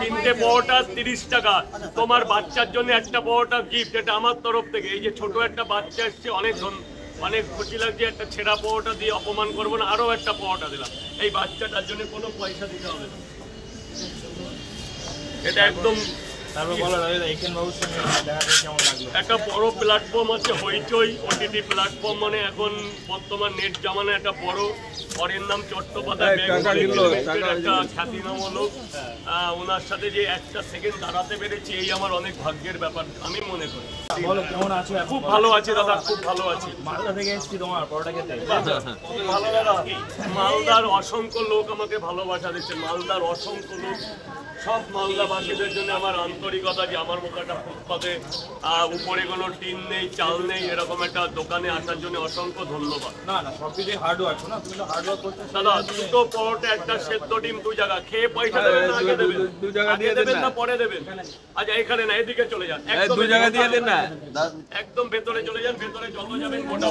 3টে পরোটা 30 টাকা। তোমার বাচ্চার জন্য একটা পরোটা গিফট, এটা আমার তরফ থেকে। এই যে ছোট একটা বাচ্চা এসছে, অনেক খুশি লাগছে। একটা ছেঁড়া পরোটা দিয়ে অপমান করবো না, আরো একটা পরোটা দিলাম। এই বাচ্চাটার জন্য কোনো পয়সা দিতে হবে না, এটা একদম। একটা বড় প্ল্যাটফর্ম আছে হইচই OTT প্ল্যাটফর্ম, মানে এখন বর্তমান নেট জামানা একটা বড়। ওর নাম চট্টোপাধ্যায়, একটা খ্যাতিনাম লোক। ওনার সাথে যে একটা সেকেন্ড দাঁড়াতে পেরেছি, এই আমার অনেক ভাগ্যের ব্যাপার আমি মনে করি। খুব ভালো আছি দাদা, খুব ভালো আছি। মালদা থেকে এসেছি তোমার পরোটা খেতে। খুব ভালো দাদা। মালদার অসংখ্য লোক আমাকে ভালোবাসা দিচ্ছে, মালদার অসংখ্য লোক। সব মালদাবাসীদের জন্য আমার আন্তরিকতা, যে আমার মতো একটা ফুটপাতে উপরে কোনো টিন নেই, চাল নেই, এরকম একটা দোকানে আসার জন্য অসংখ্য ধন্যবাদ। না না, সবকিছুই হার্ড ওয়ার্ক না, তুমি তো হার্ড ওয়ার্ক করতে। দাদা দুটো পরোটা, একটা সেদ্ধ ডিম, 2 জায়গা খেয়ে পয়সা দেবেন না, আগে দেবেন? 2 জায়গা দিয়ে দেবেন না পরে দেবেন? আচ্ছা এখানে না, এদিকে চলে যান, একদম 2 জায়গা দিয়ে দেন না, একদম ভেতরে চলে যান, ভেতরে যত যাবেন গোটা